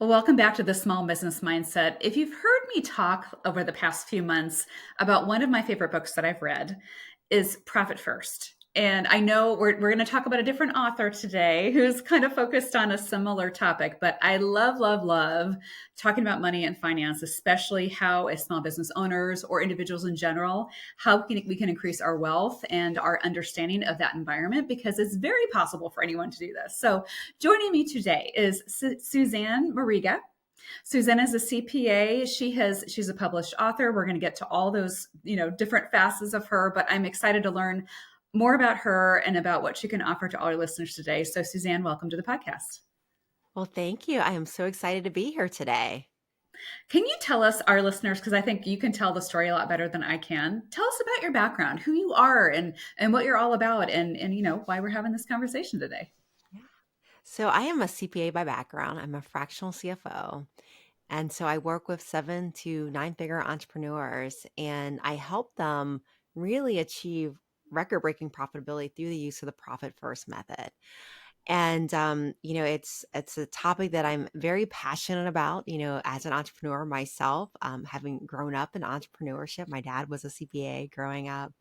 Well, welcome back to the Small Business Mindset. If you've heard me talk over the past few months about one of my favorite books that I've read is Profit First. And I know we're going to talk about a different author today who's kind of focused on a similar topic, but I love talking about money and finance, especially how as small business owners or individuals in general, we can increase our wealth and our understanding of that environment because it's very possible for anyone to do this. So joining me today is Suzanne Mariga. Suzanne is a CPA. She's a published author. We're going to get to all those, different facets of her, but I'm excited to learn more about her and about what she can offer to all our listeners today. So Suzanne, welcome to the podcast. Well, thank you. I am so excited to be here today. Can you tell us, our listeners, because I think you can tell the story a lot better than I can. Tell us about your background, who you are and what you're all about and why we're having this conversation today. Yeah. So I am a CPA by background. I'm a fractional CFO. And so I work with 7 to 9 figure entrepreneurs and I help them really achieve record breaking profitability through the use of the profit first method. And it's a topic that I'm very passionate about. As an entrepreneur myself, having grown up in entrepreneurship, my dad was a CPA growing up.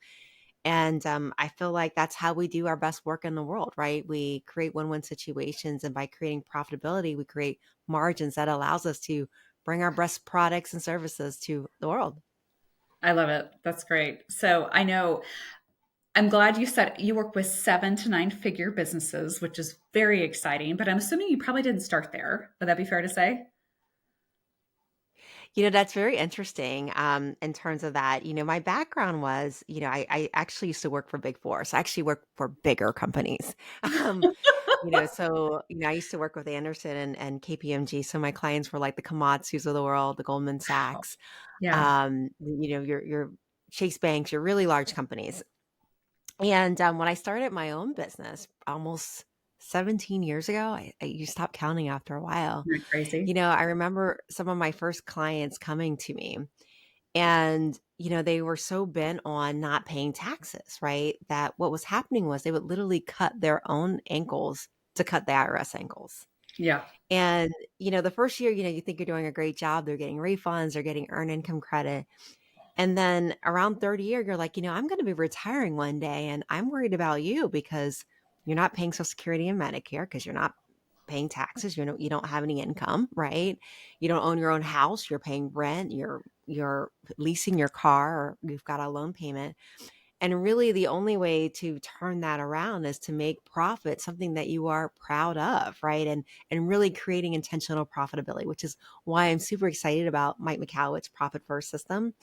And I feel like that's how we do our best work in the world, right? We create win-win situations, and by creating profitability, we create margins that allows us to bring our best products and services to the world. I love it. That's great. So I know I'm glad you said you work with 7 to 9 figure businesses, which is very exciting, but I'm assuming you probably didn't start there. Would that be fair to say? That's very interesting in terms of that. My background was, I actually used to work for Big Four. So I actually worked for bigger companies. Um, I used to work with Anderson and KPMG. So my clients were like the Komatsus of the world, the Goldman Sachs, Yeah. your Chase Banks, your really large companies. And when I started my own business almost 17 years ago, you stop counting after a while. Isn't that crazy? I remember some of my first clients coming to me and, they were so bent on not paying taxes, right? That what was happening was they would literally cut their own ankles to cut the IRS ankles. Yeah. And, the first year, you think you're doing a great job. They're getting refunds, they're getting earned income credit. And then around third year, you're like, I'm going to be retiring one day and I'm worried about you because you're not paying Social Security and Medicare because you're not paying taxes. You don't have any income, right? You don't own your own house. You're paying rent. You're leasing your car, or you've got a loan payment. And really the only way to turn that around is to make profit something that you are proud of, right? And really creating intentional profitability, which is why I'm super excited about Mike McCowitt's Profit First system.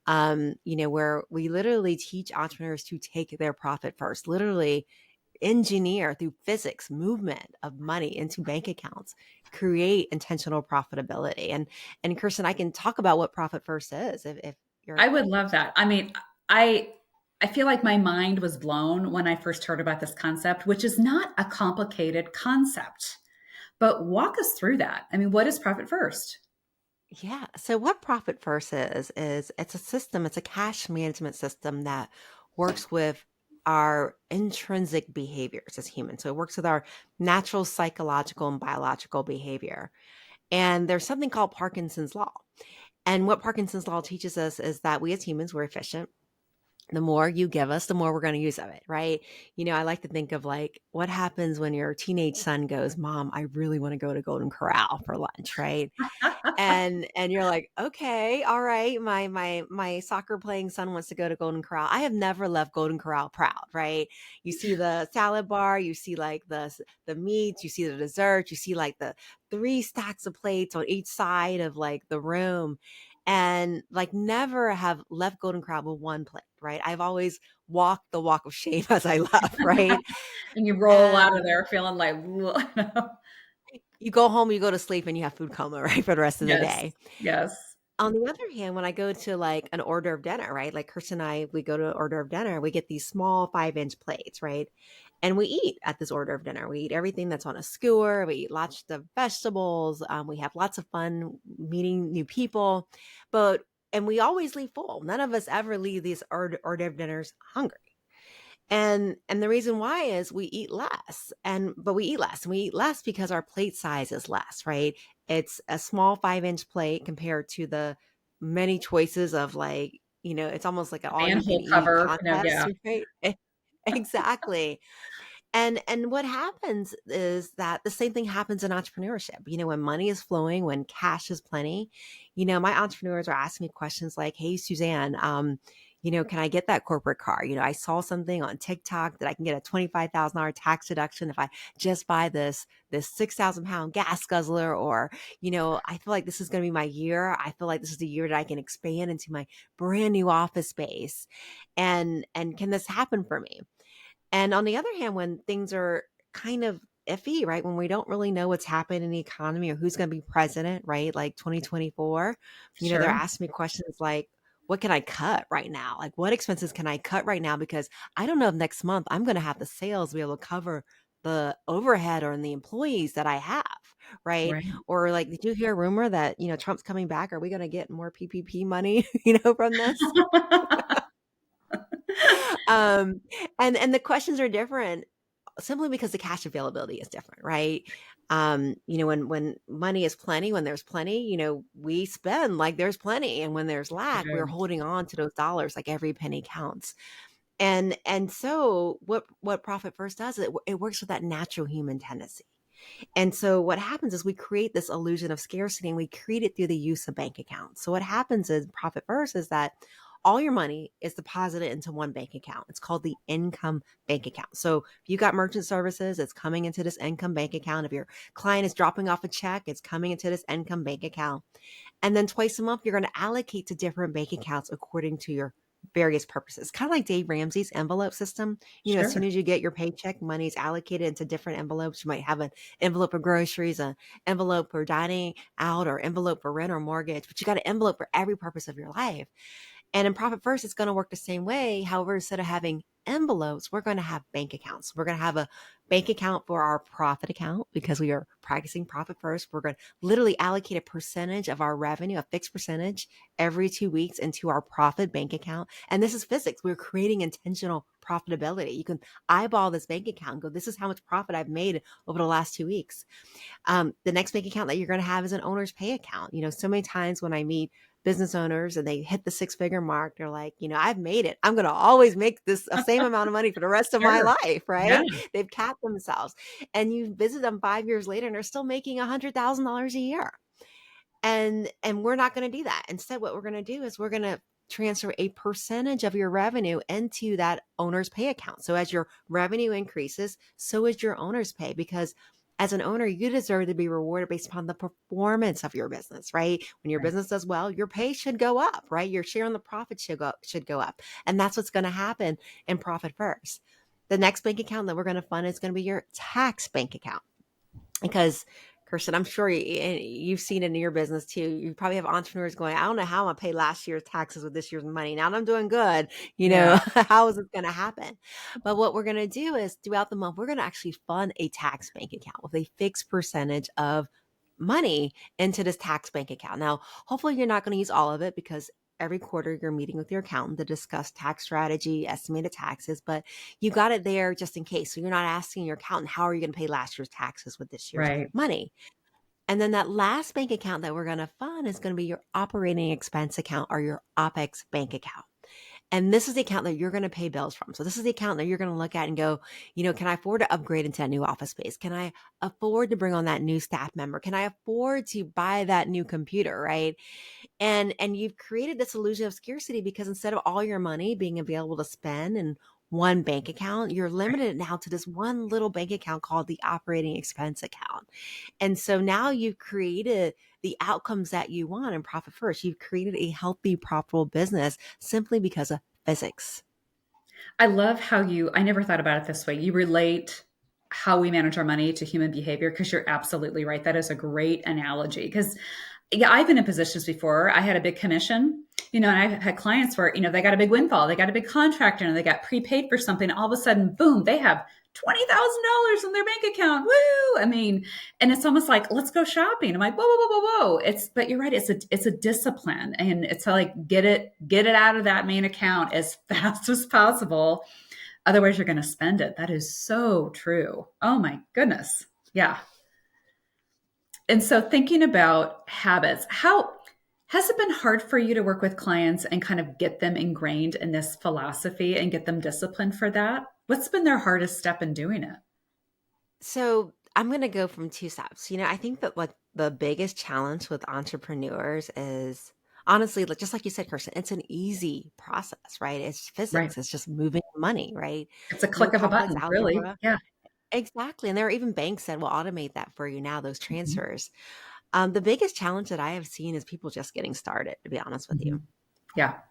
Where we literally teach entrepreneurs to take their profit first, literally engineer through physics, movement of money into bank accounts, create intentional profitability. And Kirsten, I can talk about what profit first is if you're I would love that. I mean, I I feel like my mind was blown when I first heard about this concept, which is not a complicated concept. But walk us through that. I mean, what is profit first? Yeah. So what Profit First is it's a system, it's a cash management system that works with our intrinsic behaviors as humans. So it works with our natural psychological and biological behavior. And there's something called Parkinson's law. And what Parkinson's law teaches us is that we as humans, we're efficient. The more you give us, the more we're going to use of it, right? I like to think of like what happens when your teenage son goes, "Mom, I really want to go to Golden Corral for lunch," right? And you're like, okay, all right, my soccer playing son wants to go to Golden Corral. I have never left Golden Corral proud, right? You see the salad bar, you see like the meats, you see the dessert, you see like the 3 stacks of plates on each side of like the room, and like never have left Golden Corral with one plate, right? I've always walked the walk of shame as I left, right? And you roll out of And there feeling like, you go home, you go to sleep, and you have food coma, right, for the rest of the yes, day. yes. On the other hand, when I go to like an order of dinner, right? Like Kirsten and I, we go to an order of dinner, we get these small 5-inch plates, right? And we eat at this order of dinner. We eat everything that's on a skewer. We eat lots of vegetables. We have lots of fun meeting new people, and we always leave full. None of us ever leave these order of dinners hungry. And the reason why is we eat less, but we eat less, and we eat less because our plate size is less, right? It's a small 5-inch plate compared to the many choices of, like, it's almost like an all you can Manhole eat cover, contest, yeah, right? Exactly. And what happens is that the same thing happens in entrepreneurship. When money is flowing, when cash is plenty, my entrepreneurs are asking me questions like, "Hey, Suzanne, can I get that corporate car? I saw something on TikTok that I can get a $25,000 tax deduction if I just buy this 6,000 pound gas guzzler, or I feel like this is going to be my year. I feel like this is the year that I can expand into my brand new office space, and can this happen for me?" And on the other hand, when things are kind of iffy, right? When we don't really know what's happening in the economy or who's going to be president, right? Like 2024, they're sure. asking me questions like, what can I cut right now? Like, what expenses can I cut right now? Because I don't know if next month I'm going to have the sales to be able to cover the overhead or the employees that I have, right? Right. Or like, did you hear a rumor that, Trump's coming back? Are we going to get more PPP money, from this? Um, and the questions are different simply because the cash availability is different, right? When money is plenty, when there's plenty, we spend like there's plenty, and when there's lack, we're Right. holding on to those dollars like every penny counts. And so what Profit First does, it works with that natural human tendency. And so what happens is we create this illusion of scarcity, and we create it through the use of bank accounts. So what happens is Profit First is that all your money is deposited into one bank account. It's called the income bank account. So if you got merchant services, it's coming into this income bank account. If your client is dropping off a check, it's coming into this income bank account. And then twice a month, you're going to allocate to different bank accounts according to your various purposes. Kind of like Dave Ramsey's envelope system. As soon Sure. as you get your paycheck, money's allocated into different envelopes. You might have an envelope for groceries, an envelope for dining out, or envelope for rent or mortgage, but you got an envelope for every purpose of your life. And in Profit First, it's going to work the same way. However, instead of having envelopes, we're going to have bank accounts. We're going to have a bank account for our profit account because we are practicing Profit First. We're going to literally allocate a percentage of our revenue, a fixed percentage, every 2 weeks into our profit bank account. And this is physics. We're creating intentional profitability. You can eyeball this bank account and go, this is how much profit I've made over the last 2 weeks. The next bank account that you're going to have is an owner's pay account. So many times when I meet business owners and they hit the 6-figure mark, they're like, I've made it. I'm going to always make this same amount of money for the rest of my Sure. life, Yeah. right? They've capped themselves. And you visit them 5 years later and they're still making $100,000 a year. And we're not going to do that. Instead, what we're going to do is we're going to transfer a percentage of your revenue into that owner's pay account. So as your revenue increases, so is your owner's pay, because as an owner, you deserve to be rewarded based upon the performance of your business, right? When your Right. business does well, your pay should go up, right? Your share on the profit should go up. And that's what's going to happen in Profit First. The next bank account that we're going to fund is going to be your tax bank account. Because, Kirsten, I'm sure you've seen it in your business too. You probably have entrepreneurs going, I don't know how I'm going to pay last year's taxes with this year's money. Now that I'm doing good, Yeah. how is it going to happen? But what we're going to do is throughout the month, we're going to actually fund a tax bank account with a fixed percentage of money into this tax bank account. Now, hopefully you're not going to use all of it, because every quarter you're meeting with your accountant to discuss tax strategy, estimated taxes, but you got it there just in case. So you're not asking your accountant, how are you going to pay last year's taxes with this year's Right. money? And then that last bank account that we're going to fund is going to be your operating expense account, or your OPEX bank account. And this is the account that you're going to pay bills from. So this is the account that you're going to look at and go, can I afford to upgrade into that new office space? Can I afford to bring on that new staff member? Can I afford to buy that new computer, right? And you've created this illusion of scarcity because instead of all your money being available to spend in one bank account, you're limited now to this one little bank account called the operating expense account. And so now you've created the outcomes that you want in Profit First. You've created a healthy, profitable business simply because of physics. I love how I never thought about it this way. You relate how we manage our money to human behavior, because you're absolutely right. That is a great analogy. Because, yeah, I've been in positions before. I had a big commission, and I've had clients where, they got a big windfall, they got a big contract, and they got prepaid for something. All of a sudden, boom, they have $20,000 in their bank account. Woo! I mean, and it's almost like, let's go shopping. I'm like, whoa, whoa, whoa, whoa, whoa. But you're right. It's a discipline, and it's like get it out of that main account as fast as possible, Otherwise, you're going to spend it. That is so true. Oh my goodness. Yeah. And so thinking about habits, how has it been hard for you to work with clients and kind of get them ingrained in this philosophy and get them disciplined for that? What's been their hardest step in doing it? So I'm going to go from two steps. I think that like the biggest challenge with entrepreneurs is honestly, like just like you said, Kirsten, it's an easy process, right? It's Right. physics. It's just moving money, right? It's a No click of a complex button, really. algebra. Yeah. Exactly. And there are even banks that will automate that for you now, those Mhm. transfers. The biggest challenge that I have seen is people just getting started, to be honest with you. Mhm. Yeah.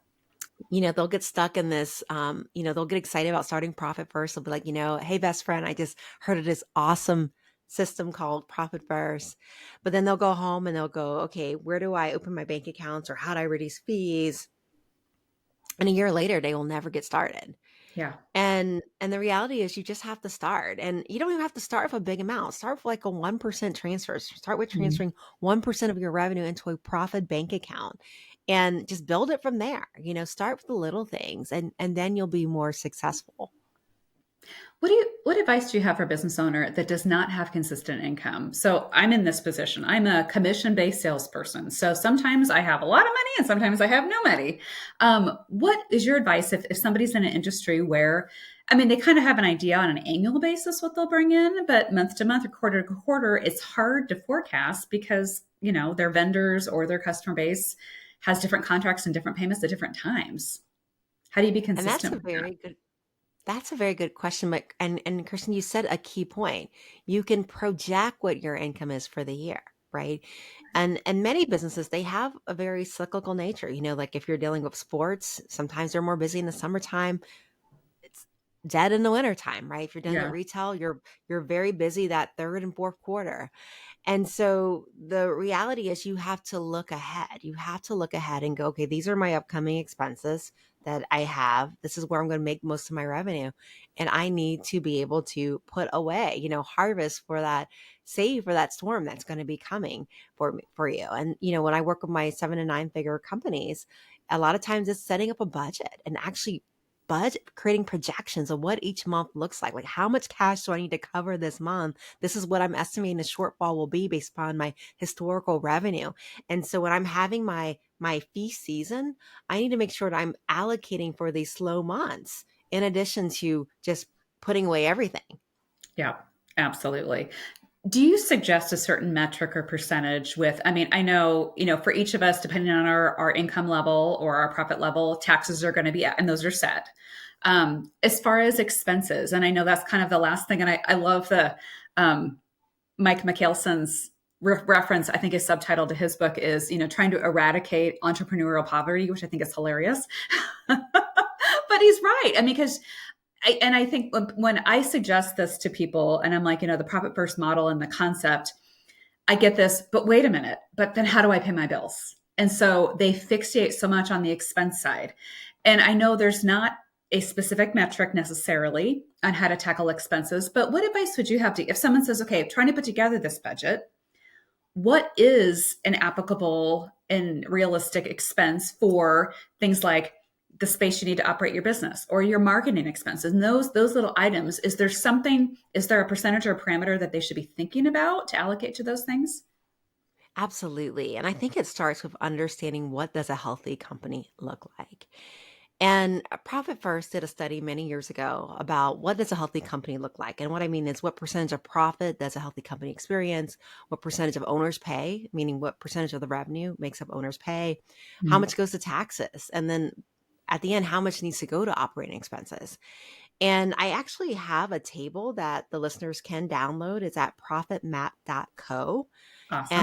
They'll get stuck in this, they'll get excited about starting Profit First. They'll be like, hey, best friend, I just heard of this awesome system called Profit First. But then they'll go home and they'll go, okay, where do I open my bank accounts or how do I reduce fees? And a year later, they will never get started. Yeah. And the reality is you just have to start. And you don't even have to start with a big amount. Start with like a 1% transfer. Start with Mhm. transferring 1% of your revenue into a profit bank account and just build it from there. Start with the little things and then you'll be more successful. What advice do you have for a business owner that does not have consistent income? So I'm in this position. I'm a commission-based salesperson. So sometimes I have a lot of money and sometimes I have no money. What is your advice if somebody's in an industry where, I mean, they kind of have an idea on an annual basis what they'll bring in, but month to month or quarter to quarter, it's hard to forecast because, their vendors or their customer base has different contracts and different payments at different times. How do you be And consistent with that? that's a very good question. But and Kirsten, you said a key point. You can project what your income is for the year, right? And many businesses, they have a very cyclical nature. Like if you're dealing with sports, sometimes they're more busy in the summertime. It's dead in the wintertime, right? If you're dealing with Yeah. retail, you're very busy that third and fourth quarter. And so the reality is you have to look ahead. You have to look ahead and go, okay, these are my upcoming expenses that I have. This is where I'm going to make most of my revenue. And I need to be able to put away, harvest for that, save for that storm that's going to be coming for you. And, when I work with my 7 to 9 figure companies, a lot of times it's setting up a budget and actually creating projections of what each month looks like. Like how much cash do I need to cover this month? This is what I'm estimating the shortfall will be based upon my historical revenue. And so when I'm having my feast season, I need to make sure that I'm allocating for these slow months in addition to just putting away everything. Yeah, absolutely. Do you suggest a certain metric or percentage with, I mean, I know, for each of us, depending on our income level or our profit level, taxes are going to be, and those are set. As far as expenses, and I know that's kind of the last thing, and I love the Mike McKelson's reference. I think his subtitle to his book is, trying to eradicate entrepreneurial poverty, which I think is hilarious. But he's right. I mean, because I think when I suggest this to people and I'm like, the profit first model and the concept, I get this, but wait a minute, but then how do I pay my bills? And so they fixate so much on the expense side. And I know there's not a specific metric necessarily on how to tackle expenses, but what advice would you have to, if someone says, okay, I'm trying to put together this budget, what is an applicable and realistic expense for things like the space you need to operate your business or your marketing expenses and those little items? Is there a percentage or a parameter that they should be thinking about to allocate to those things? Absolutely. And I think it starts with understanding what does a healthy company look like. And Profit First did a study many years ago about what does a healthy company look like. And what I mean is what percentage of profit does a healthy company experience? What percentage of owners pay, meaning what percentage of the revenue makes up owners pay? How Mhm. much goes to taxes? And then at the end, how much needs to go to operating expenses? And I actually have a table that the listeners can download. It's at profitmap.co, Awesome.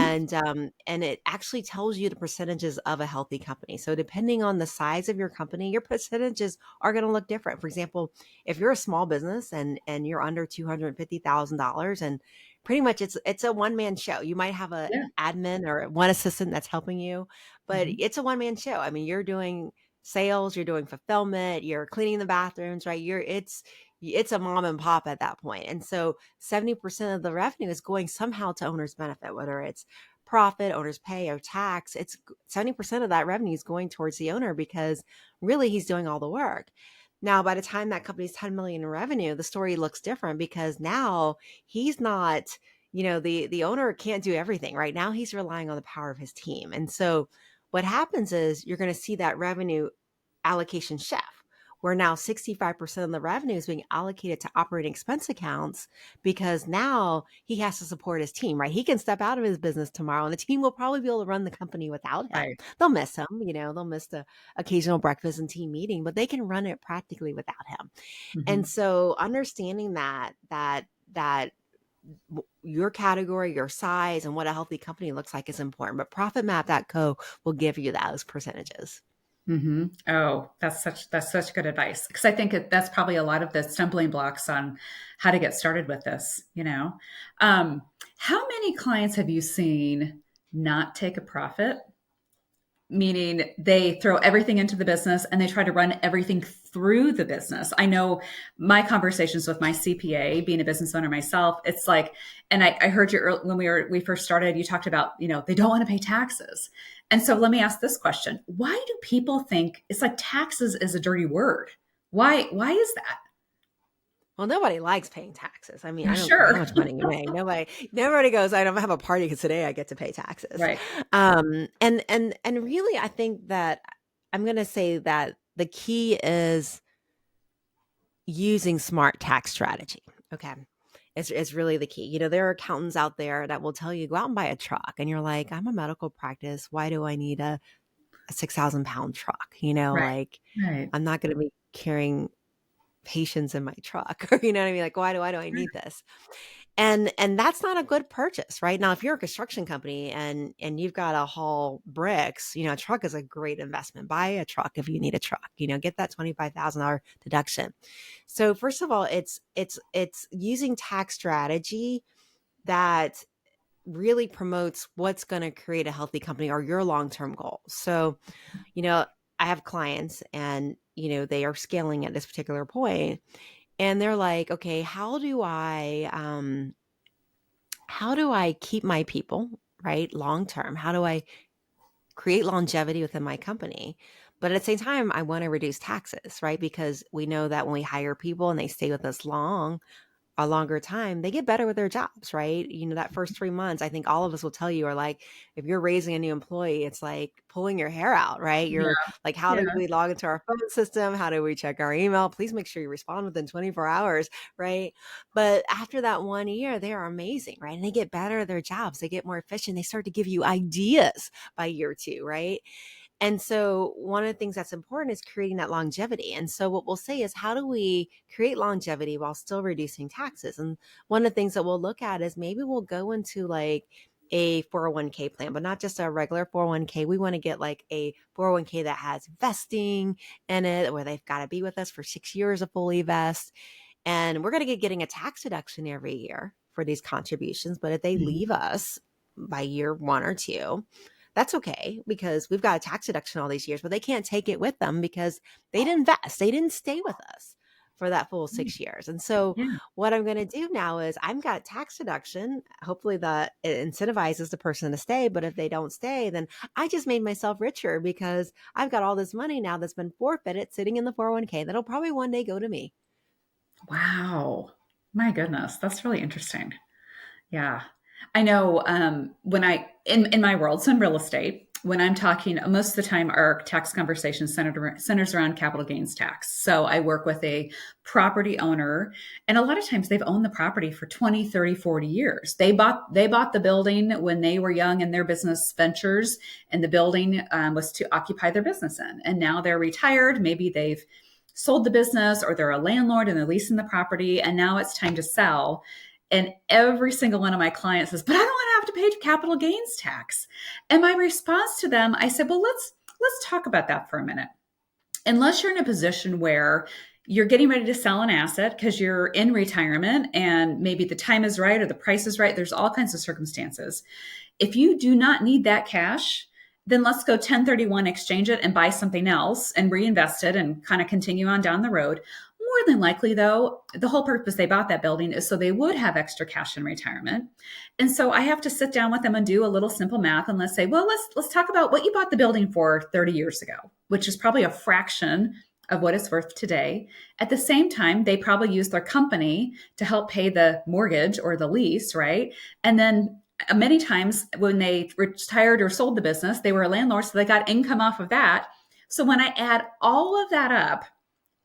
and it actually tells you the percentages of a healthy company. So depending on the size of your company, your percentages are going to look different. For example, if you're a small business and you're under $250,000 and pretty much it's a one man show. You might have a Yeah. admin or one assistant that's helping you, but Mhm. it's a one man show. I mean, you're doing sales, you're doing fulfillment, you're cleaning the bathrooms, right? It's a mom and pop at that point. And so 70% of the revenue is going somehow to owner's benefit, whether it's profit, owner's pay, or tax. It's 70% of that revenue is going towards the owner because really he's doing all the work. Now, by the time that company's 10 million in revenue, the story looks different because now he's not, the owner can't do everything. Right now, he's relying on the power of his team. And so what happens is you're going to see that revenue allocation shift, where now 65% of the revenue is being allocated to operating expense accounts because now he has to support his team, right? He can step out of his business tomorrow and the team will probably be able to run the company without him. Right. They'll miss him, they'll miss the occasional breakfast and team meeting, but they can run it practically without him. And Hmm. so understanding that your category, your size, and what a healthy company looks like is important. But profitmap.co will give you those percentages. Hmm. Oh, that's such good advice, because I think that's probably a lot of the stumbling blocks on how to get started with this. Um, how many clients have you seen not take a profit, meaning they throw everything into the business and they try to run everything through the business? I know my conversations with my CPA, being a business owner myself, it's like, and I heard you when we first started, you talked about, they don't want to pay taxes. And so let me ask this question. Why do people think it's like taxes is a dirty word? Why is that? Well, nobody likes paying taxes. I mean, I don't care how Sure. much money you make. Nobody goes, I don't have a party because today I get to pay taxes. Right. And really, I think that I'm going to say that the key is using smart tax strategy. Okay. It's really the key. There are accountants out there that will tell you, go out and buy a truck. And you're like, I'm a medical practice. Why do I need a 6,000 pound truck? Right. Like Right. I'm not going to be carrying patients in my truck. Or you know what I mean? Like, why do I need this? And that's not a good purchase, right? Now, if you're a construction company and you've got to haul bricks, a truck is a great investment. Buy a truck if you need a truck. Get that $25,000 deduction. So first of all, it's using tax strategy that really promotes what's going to create a healthy company or your long-term goals. So, you know, I have clients and, they are scaling at this particular point and they're like, okay, how do I keep my people, right? Long term? How do I create longevity within my company? But at the same time, I want to reduce taxes, right? Because we know that when we hire people and they stay with us a longer time, they get better with their jobs, right? That first 3 months, I think all of us will tell you are like, if you're raising a new employee, it's like pulling your hair out, right? Yeah. You're like, how do Yeah. we log into our phone system? How do we check our email? Please make sure you respond within 24 hours, right? But after that 1 year, they are amazing, right? And they get better at their jobs. They get more efficient. They start to give you ideas by year two, right? And so one of the things that's important is creating that longevity. And so what we'll say is, how do we create longevity while still reducing taxes? And one of the things that we'll look at is maybe we'll go into like a 401k plan, but not just a regular 401k. We want to get like a 401k that has vesting in it, where they've got to be with us for 6 years of fully vest. And we're going to get getting a tax deduction every year for these contributions. But if they Mhm. leave us by year 1 or 2, that's okay because we've got a tax deduction all these years, but they can't take it with them because they didn't invest. They didn't stay with us for that full 6 years. And so Yeah. what I'm going to do now is I've got tax deduction. Hopefully that it incentivizes the person to stay. But if they don't stay, then I just made myself richer because I've got all this money now that's been forfeited sitting in the 401k that'll probably one day go to me. Wow. My goodness, that's really interesting. Yeah. I know, when in my world, so in real estate, when I'm talking, most of the time our tax conversation centers around capital gains tax. So I work with a property owner, and a lot of times they've owned the property for 20, 30, 40 years. They bought the building when they were young in their business ventures, and the building was to occupy their business in. And now they're retired. Maybe they've sold the business, or they're a landlord and they're leasing the property, and now it's time to sell. And every single one of my clients says, but I don't want to have to pay capital gains tax. And my response to them, I said, well, let's talk about that for a minute. Unless you're in a position where you're getting ready to sell an asset because you're in retirement and maybe the time is right or the price is right, there's all kinds of circumstances. If you do not need that cash, then let's go 1031 exchange it and buy something else and reinvest it and kind of continue on down the road. More than likely, though, the whole purpose they bought that building is so they would have extra cash in retirement. And so I have to sit down with them and do a little simple math, and let's say, well, let's talk about what you bought the building for 30 years ago, which is probably a fraction of what it's worth today. At the same time, they probably use their company to help pay the mortgage or the lease, right? And then many times when they retired or sold the business, they were a landlord, so they got income off of that. So when I add all of that up,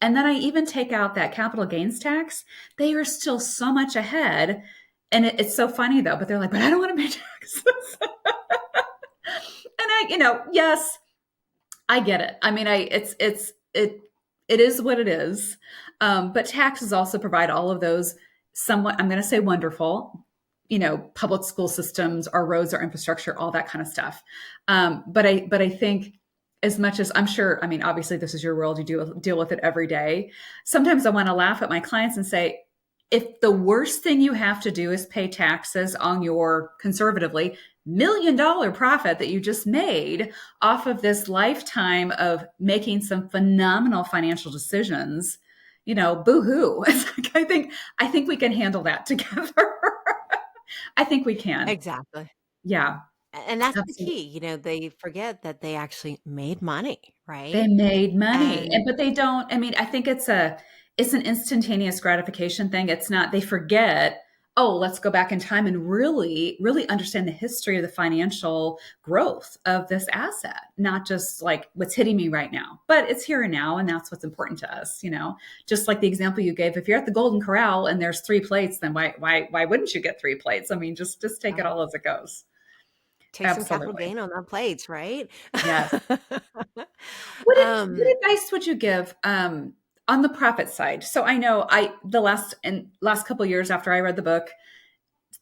and then I even take out that capital gains tax, they are still so much ahead. And it's so funny though, but they're like, but I don't want to pay taxes. And yes, I get it. I mean, it is what it is. But taxes also provide all of those somewhat, I'm going to say wonderful, public school systems, our roads, our infrastructure, all that kind of stuff. But I think as much as I'm sure, I mean, obviously this is your world, you deal with it every day. Sometimes I want to laugh at my clients and say, if the worst thing you have to do is pay taxes on your conservatively $1 million profit that you just made off of this lifetime of making some phenomenal financial decisions, boo-hoo. I think we can handle that together. I think we can. Exactly. Yeah, And that's the absolutely. key. They forget that they actually made money, They right? made money, And but they don't. I mean, I think it's an instantaneous gratification thing. It's not. They forget. Oh, let's go back in time and really, really understand the history of the financial growth of this asset, not just like what's hitting me right now, but it's here and now, and that's what's important to us. Just like the example you gave. If you're at the Golden Corral and there's three plates, then why wouldn't you get three plates? I mean, just take it right, all as it goes. take some capital Absolutely. gain on our plates, right? Yes. What um, advice would you give on the profit side? So I know last couple of years after I read the book,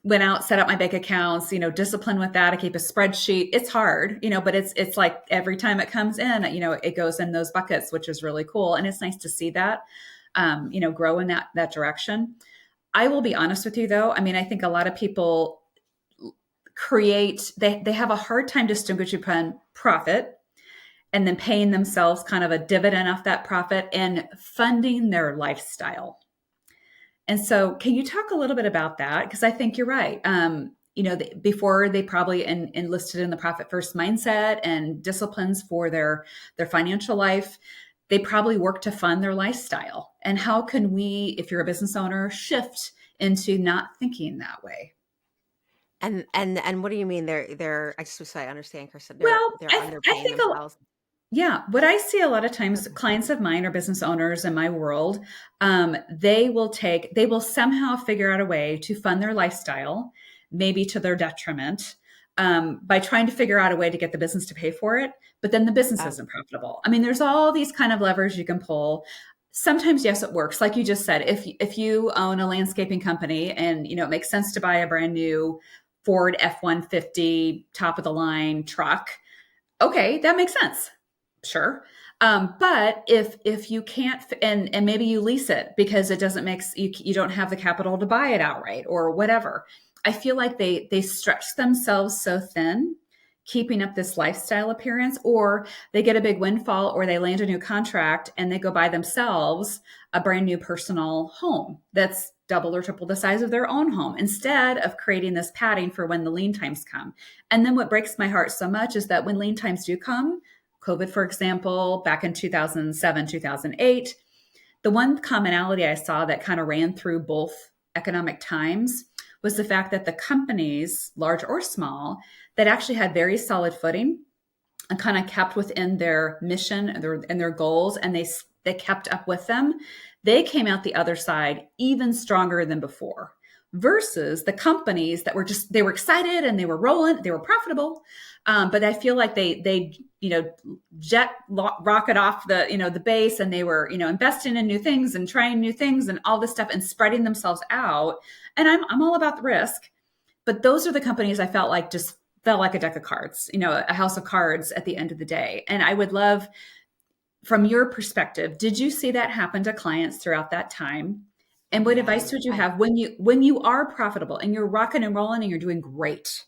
went out, set up my bank accounts, discipline with that. I keep a spreadsheet. It's hard, but it's like every time it comes in, it goes in those buckets, which is really cool. And it's nice to see that, grow in that direction. I will be honest with you though. I mean, I think a lot of people they have a hard time distinguishing between profit and then paying themselves kind of a dividend off that profit and funding their lifestyle. And so, can you talk a little bit about that? Because I think you're right. Before they probably enlisted in the profit first mindset and disciplines for their financial life, they probably work to fund their lifestyle. And how can we, if you're a business owner, shift into not thinking that way? and what do you mean? They're I just so I understand, Kristen. They're Well, they're I underpaying think themselves. yeah, what I see a lot of times, clients of mine or business owners in my world, they will somehow figure out a way to fund their lifestyle, maybe to their detriment, by trying to figure out a way to get the business to pay for it. But then the business Oh, isn't profitable. I mean, there's all these kind of levers you can pull. Sometimes, yes, it works. Like you just said, if you own a landscaping company and it makes sense to buy a brand new Ford F-150 top of the line truck, okay, that makes sense. Sure. But if you can't and maybe you lease it because it doesn't make you don't have the capital to buy it outright or whatever. I feel like they stretch themselves so thin keeping up this lifestyle appearance, or they get a big windfall, or they land a new contract and they go buy themselves a brand new personal home that's double or triple the size of their own home instead of creating this padding for when the lean times come. And then what breaks my heart so much is that when lean times do come, COVID, for example, back in 2007, 2008, the one commonality I saw that kind of ran through both economic times was the fact that the companies, large or small, that actually had very solid footing and kind of kept within their mission and their goals, and they kept up with them, they came out the other side even stronger than before, versus the companies that they were excited and they were rolling, they were profitable, but I feel like they jet rocket off the base, and they were investing in new things and trying new things and all this stuff and spreading themselves out. And I'm all about the risk, but those are the companies I felt like just felt like a deck of cards, a house of cards at the end of the day. And I would love, from your perspective, did you see that happen to clients throughout that time? And what yeah. advice would you have when you are profitable and you're rocking and rolling and you're doing great?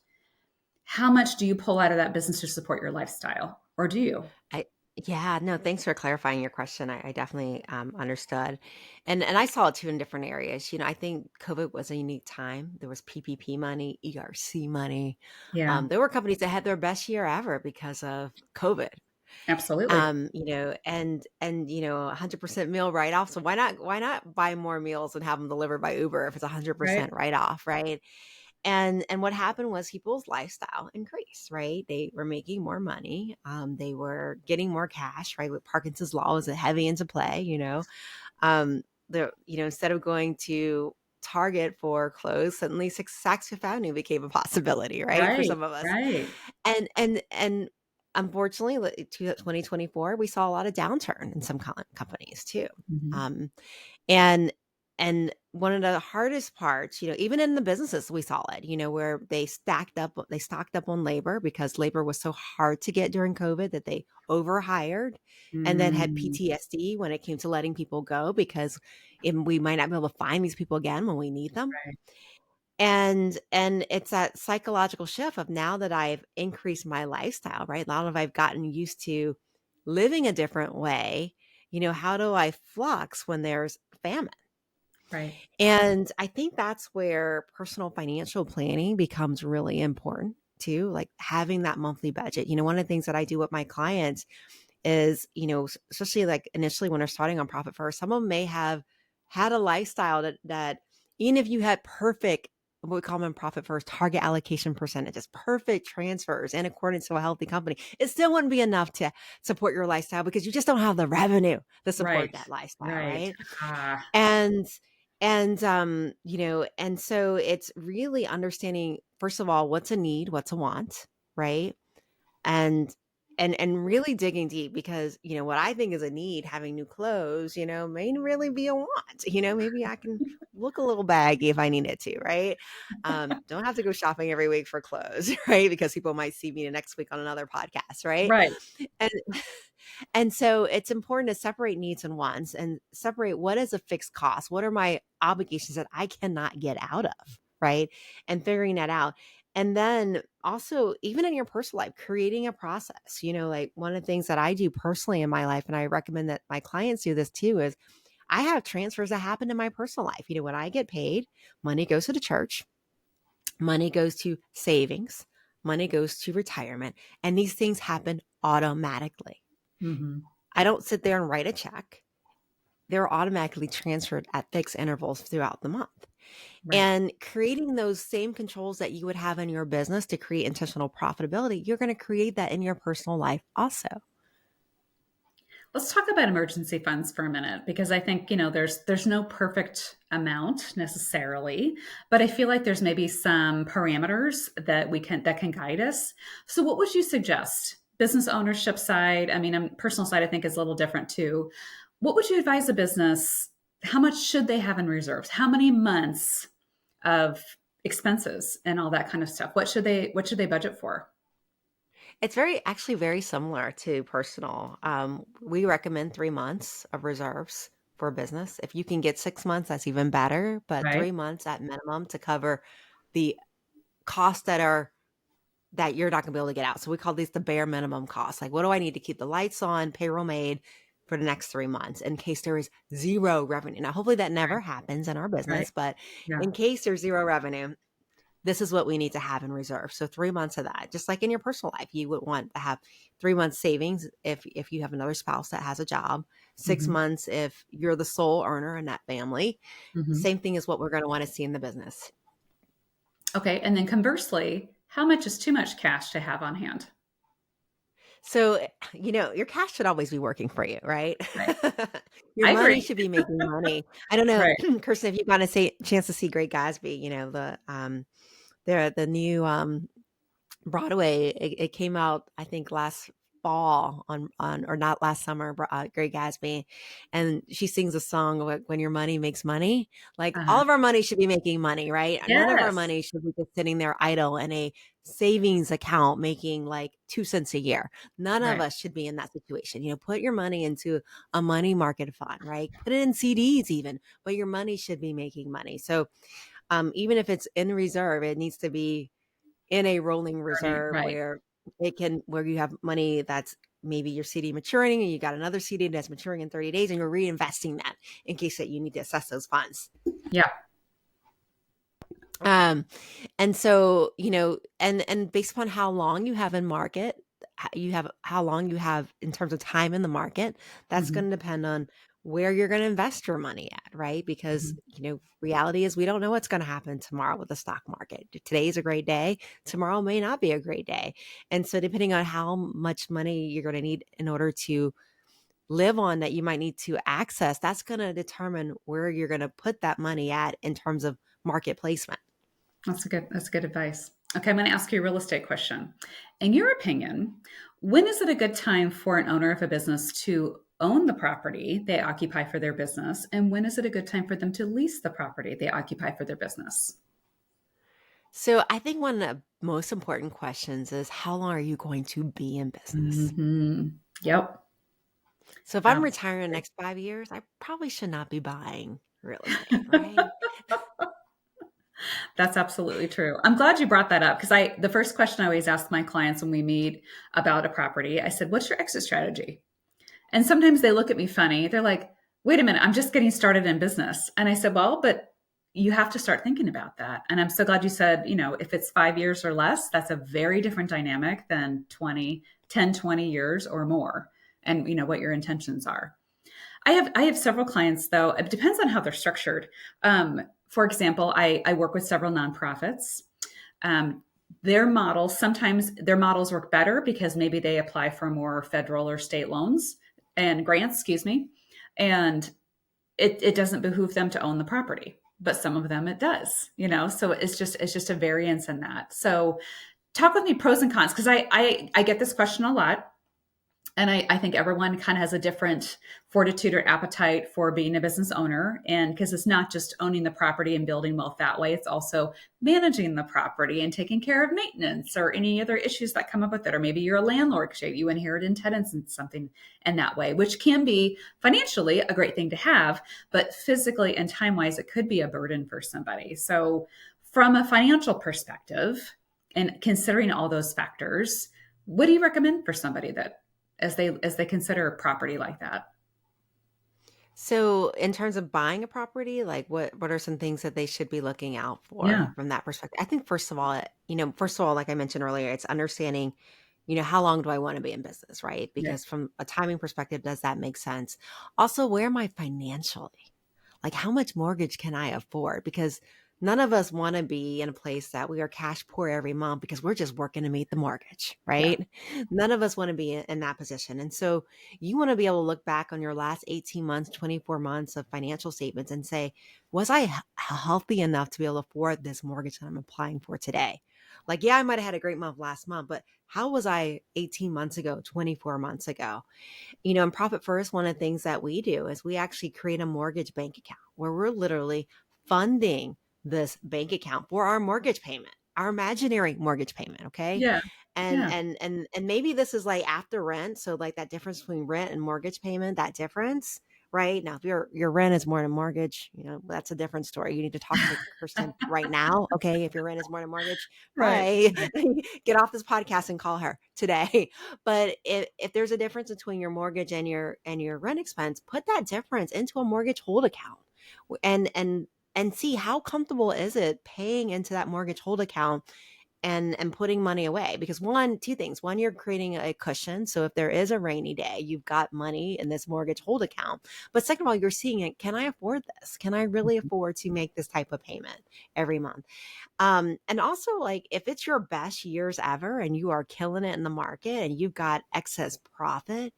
How much do you pull out of that business to support your lifestyle? Or do you? I Yeah, no, thanks for clarifying your question. I definitely understood. And I saw it too in different areas. I think COVID was a unique time. There was PPP money, ERC money. Yeah. There were companies that had their best year ever because of COVID. Absolutely. And 100% meal write off. So why not buy more meals and have them delivered by Uber if it's Right. 100% write off, right? And what happened was people's lifestyle increased, right? They were making more money. They were getting more cash, right? With Parkinson's law was heavy into play. Instead of going to Target for clothes, suddenly Saks Fifth Avenue became a possibility, right? For Right. some of us. Right. And unfortunately, 2024, we saw a lot of downturn in some companies too. Mhm. Um, and and one of the hardest parts, even in the businesses, we saw it, where they stocked up on labor because labor was so hard to get during COVID that they overhired, and then had Mm. PTSD when it came to letting people go because we might not be able to find these people again when we need them. Right. And it's that psychological shift of, now that I've increased my lifestyle, right? Now that I've gotten used to living a different way, how do I flux when there's famine? Right. And I think that's where personal financial planning becomes really important too, like having that monthly budget. One of the things that I do with my clients is, especially like initially when they're starting on Profit First, some of them may have had a lifestyle that even if you had perfect, what we call them in Profit First, target allocation percentages, perfect transfers in accordance to a healthy company, it still wouldn't be enough to support your lifestyle because you just don't have the revenue to support Right. that lifestyle, Right. right? Ah, And and so it's really understanding, first of all, what's a need, what's a want, right? And and really digging deep, because what I think is a need, having new clothes, may really be a want. Maybe I can look a little baggy if I needed to, right? Don't have to go shopping every week for clothes, right? Because people might see me next week on another podcast, right? right. And and so it's important to separate needs and wants, and separate what is a fixed cost, what are my obligations that I cannot get out of, right? And figuring that out. And then also, even in your personal life, creating a process. Like one of the things that I do personally in my life, and I recommend that my clients do this too, is I have transfers that happen in my personal life. When I get paid, money goes to the church, money goes to savings, money goes to retirement, and these things happen automatically. Mhm. I don't sit there and write a check. They're automatically transferred at fixed intervals throughout the month. Right. And creating those same controls that you would have in your business to create intentional profitability, you're going to create that in your personal life also. Let's talk about emergency funds for a minute because I think, there's no perfect amount necessarily, but I feel like there's maybe some parameters that can guide us. So what would you suggest? Business ownership side, I mean, personal side I think is a little different too. What would you advise a business? How much should they have in reserves? How many months of expenses and all that kind of stuff? What should they budget for? It's actually very similar to personal. We recommend 3 months of reserves for a business. If you can get 6 months, that's even better, but Right? 3 months at minimum to cover the costs that you're not going to be able to get out. So we call these the bare minimum costs. Like, what do I need to keep the lights on, payroll made for the next 3 months in case there is zero revenue? Now, hopefully that never happens in our Right. business, but Yeah. in case there's zero revenue, this is what we need to have in reserve. So 3 months of that, just like in your personal life, you would want to have 3 months savings if you have another spouse that has a job, six Hmm. months if you're the sole earner in that family. Hmm. Same thing is what we're going to want to see in the business. Okay. And then conversely, how much is too much cash to have on hand? So, your cash should always be working for you, right? Right. Your I money agree. should be making money. I don't know, Right. Kirsten, if you've got a chance to see Great Gatsby, the new Broadway, it came out, I think, last fall on or not last summer, Great Gatsby, and she sings a song like, when your money makes money. Like, all Uh-huh. of our money should be making money, right? None of our Yes. money should be just sitting there idle in a savings account making like 2 cents a year. None of Right. us should be in that situation. Put your money into a money market fund, right? Put it in CDs even, but your money should be making money. So even if it's in reserve, it needs to be in a rolling Earning. reserve Right. where you have money that's maybe your CD maturing and you got another CD that's maturing in 30 days and you're reinvesting that in case that you need to assess those funds. Yeah. Um, and so, and based upon how long you have in market, you have how long you have in terms of time in the market. That's Mhm, going to depend on where you're going to invest your money at, right? Because, mhm. reality is we don't know what's going to happen tomorrow with the stock market. Today's a great day, tomorrow may not be a great day. And so depending on how much money you're going to need in order to live on, that you might need to access, that's going to determine where you're going to put that money at in terms of market placement. That's good advice. Okay, I'm going to ask you a real estate question. In your opinion, when is it a good time for an owner of a business to own the property they occupy for their business? And when is it a good time for them to lease the property they occupy for their business? So I think one of the most important questions is, how long are you going to be in business? Yep. So if I'm retiring in the Absolutely. next 5 years, I probably should not be buying real estate, right? That's absolutely true. I'm glad you brought that up because the first question I always ask my clients when we meet about a property, I said, "What's your exit strategy?" And sometimes they look at me funny. They're like, "Wait a minute, I'm just getting started in business." And I said, "Well, but you have to start thinking about that." And I'm so glad you said, if it's 5 years or less, that's a very different dynamic than 20 years or more. And what your intentions are. I have several clients though. It depends on how they're structured. For example, I work with several nonprofits. Um, sometimes their models work better because maybe they apply for more federal or state loans and grants, excuse me, and it doesn't behoove them to own the property, but some of them it does. So it's just a variance in that. So talk with me pros and cons because I get this question a lot, and I think everyone kind of has a different fortitude or appetite for being a business owner. And because it's not just owning the property and building wealth that way, it's also managing the property and taking care of maintenance or any other issues that come up with it. Or maybe you're a landlord because you inherited tenants and something in that way, which can be financially a great thing to have, but physically and time wise, it could be a burden for somebody. So, from a financial perspective, and considering all those factors, what do you recommend for somebody that as they consider a property like that? So in terms of buying a property, like what are some things that they should be looking out for Yeah. from that perspective? I think first of all, like I mentioned earlier, it's understanding, how long do I want to be in business, right? Yeah. Because from a timing perspective, does that make sense? Also, where am I financially? Like, how much mortgage can I afford? Because none of us want to be in a place that we are cash poor every month because we're just working to meet the mortgage, Yeah. right? None of us want to be in that position. And so you want to be able to look back on your last 18 months, 24 months of financial statements and say, was I healthy enough to be able to afford this mortgage that I'm applying for today? Like, yeah, I might have had a great month last month, but how was I 18 months ago, 24 months ago? In Profit First, one of the things that we do is we actually create a mortgage bank account where we're literally funding this bank account for our mortgage payment, our imaginary mortgage payment. Okay. Yeah. And Yeah. maybe this is like after rent. So like that difference between rent and mortgage payment, that difference, right? Now, if your rent is more than mortgage, that's a different story. You need to talk to Kirsten right now. Okay. If your rent is more than mortgage, Right. hi, get off this podcast and call her today. But if there's a difference between your mortgage and your rent expense, put that difference into a mortgage hold account and see how comfortable is it paying into that mortgage hold account and putting money away. Because two things. One, you're creating a cushion. So if there is a rainy day, you've got money in this mortgage hold account. But second of all, you're seeing it. Can I afford this? Can I really afford to make this type of payment every month? And also, like, if it's your best years ever and you are killing it in the market and you've got excess profit,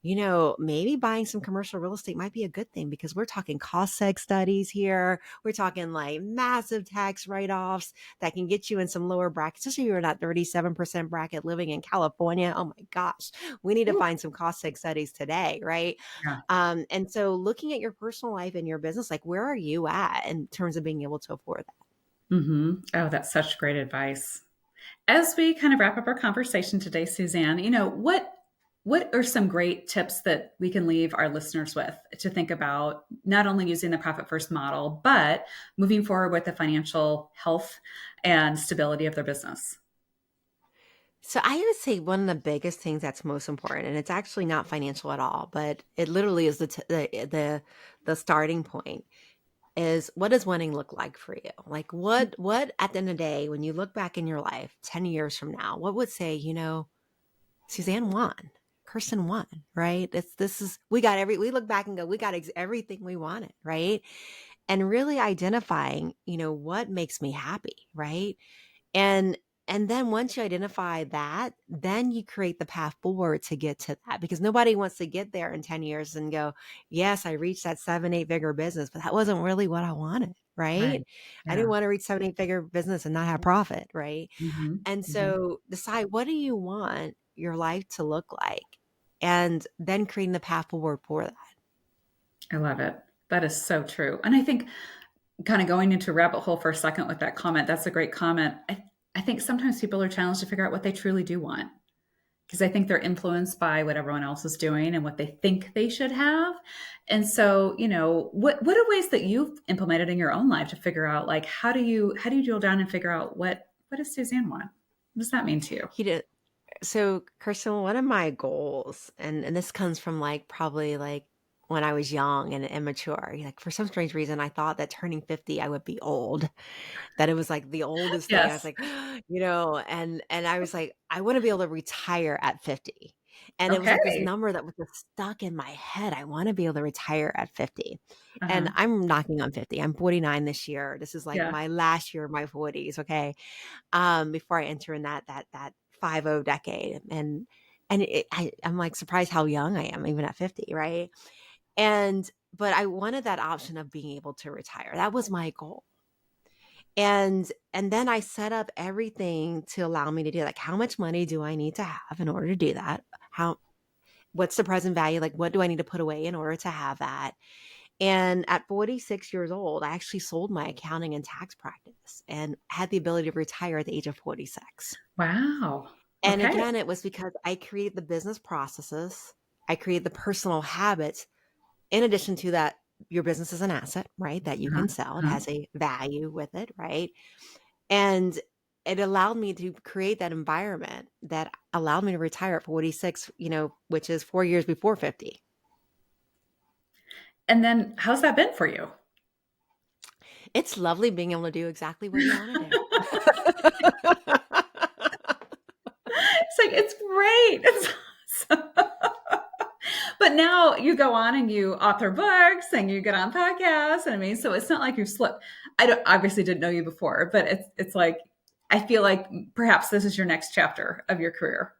maybe buying some commercial real estate might be a good thing, because we're talking cost seg studies here. We're talking like massive tax write-offs that can get you in some lower brackets, especially if you're in that 37% bracket living in California. Oh my gosh, we need to Ooh, find some cost seg studies today, right? yeah. And so looking at your personal life and your business, like, where are you at in terms of being able to afford that? Oh, that's such great advice. As we kind of wrap up our conversation today, Suzanne, what are some great tips that we can leave our listeners with to think about not only using the profit first model, but moving forward with the financial health and stability of their business? So I would say one of the biggest things that's most important, and it's actually not financial at all, but it literally is the starting point, is, what does winning look like for you? Like, what at the end of the day, when you look back in your life 10 years from now, what would say, Suzanne won. Kirsten won, right? We look back and go, we got everything we wanted, right? And really identifying, what makes me happy, right? And and then once you identify that, then you create the path forward to get to that, because nobody wants to get there in 10 years and go, yes, I reached that 7, 8 figure business, but that wasn't really what I wanted, right? Right. I didn't Yeah. want to reach 7, 8 figure business and not have profit, right? Hmm. And Hmm. so decide, what do you want your life to look like? And then creating the path forward for that. I love it. That is so true. And I think kind of going into a rabbit hole for a second with that comment, that's a great comment. I think sometimes people are challenged to figure out what they truly do want because I think they're influenced by what everyone else is doing and what they think they should have. And so, what are ways that you've implemented in your own life to figure out like how do you drill down and figure out what does Suzanne want? What does that mean to you? He did. So, Kirsten, one of my goals, and this comes from like probably like when I was young and immature, like for some strange reason, I thought that turning 50, I would be old, that it was like the oldest thing. I was Yes. like, and I was like, I want to be able to retire at 50. And it was like this Okay. number that was just stuck in my head. I want to be able to retire at 50. And Uh-huh. I'm knocking on 50. I'm 49 this year. This is like Yeah. my last year of my 40s. Okay. Before I enter in that 50 decade. I'm like surprised how young I am, even at 50, right? But I wanted that option of being able to retire. That was my goal. And then I set up everything to allow me to do, like, how much money do I need to have in order to do that? What's the present value? Like, what do I need to put away in order to have that? And at 46 years old, I actually sold my accounting and tax practice and had the ability to retire at the age of 46. Wow. And Okay. again, it was because I created the business processes, I created the personal habits. In addition to that, your business is an asset, right? That you Uh-huh. can sell. It Uh-huh. has a value with it, right? And it allowed me to create that environment that allowed me to retire at 46, which is 4 years before 50. And then how's that been for you? It's lovely being able to do exactly what you want to do. It's like it's great. It's awesome. But now you go on and you author books and you get on podcasts, and I mean, so it's not like you've slipped. I don't obviously didn't know you before, but it's like I feel like perhaps this is your next chapter of your career.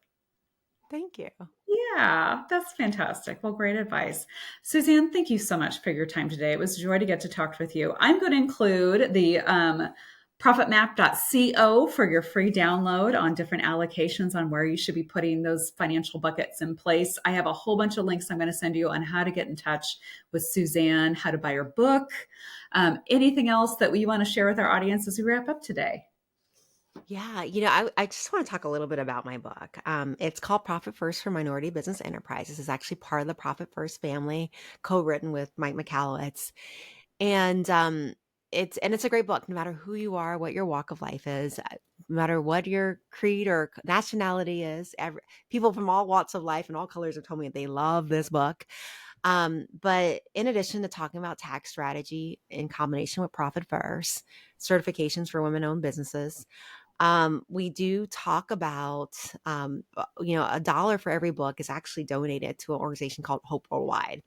Thank you. Yeah, that's fantastic. Well, great advice. Suzanne, thank you so much for your time today. It was a joy to get to talk with you. I'm going to include the profitmap.co for your free download on different allocations on where you should be putting those financial buckets in place. I have a whole bunch of links I'm going to send you on how to get in touch with Suzanne, how to buy her book, anything else that we want to share with our audience as we wrap up today. Yeah, I just want to talk a little bit about my book. It's called Profit First for Minority Business Enterprises. It's actually part of the Profit First family, co-written with Mike McCallowitz. And it's a great book, no matter who you are, what your walk of life is, no matter what your creed or nationality is. People from all walks of life and all colors have told me that they love this book. But in addition to talking about tax strategy in combination with Profit First, certifications for women-owned businesses, we do talk about, $1 for every book is actually donated to an organization called Hope Worldwide.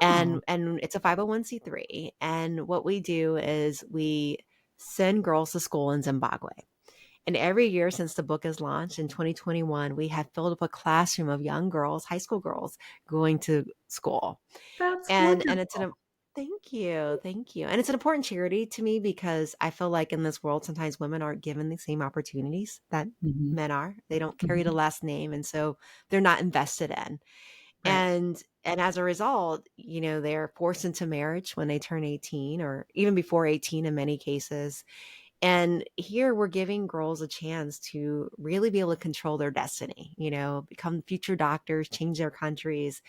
Oh, And it's a 501(c)(3. And what we do is we send girls to school in Zimbabwe. And every year since the book is launched in 2021, we have filled up a classroom of young girls, high school girls, going to school. that's And it's wonderful. thank you. And it's an important charity to me because I feel like in this world, sometimes women aren't given the same opportunities that Hmm. men are. They don't carry the Hmm. last name, and so they're not invested in. Right. And as a result, they're forced into marriage when they turn 18 or even before 18 in many cases. And here we're giving girls a chance to really be able to control their destiny, become future doctors, change their countries,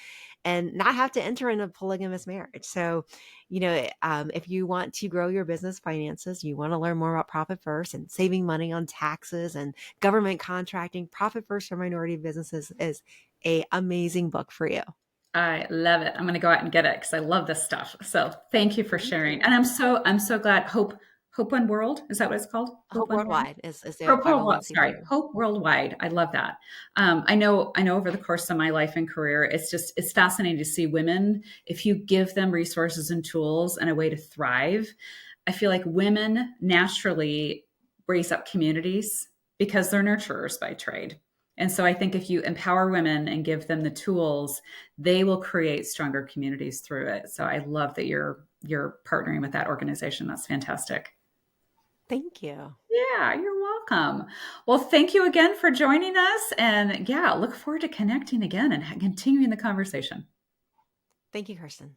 and not have to enter into a polygamous marriage. So, if you want to grow your business finances, you want to learn more about Profit First and saving money on taxes and government contracting, Profit First for Minority Businesses is a amazing book for you. I love it. I'm going to go out and get it because I love this stuff. So thank you for Thank sharing. you. And I'm so glad. Hope One World. Is that what it's called? Hope Hope One World? Worldwide is their Hope Worldwide. 501c3. Sorry, Hope Worldwide. I love that. I know. Over the course of my life and career, it's fascinating to see women. If you give them resources and tools and a way to thrive, I feel like women naturally raise up communities because they're nurturers by trade. And so I think if you empower women and give them the tools, they will create stronger communities through it. So I love that you're partnering with that organization. That's fantastic. Thank you. Yeah, you're welcome. Well, thank you again for joining us. And yeah, look forward to connecting again and continuing the conversation. Thank you, Kirsten.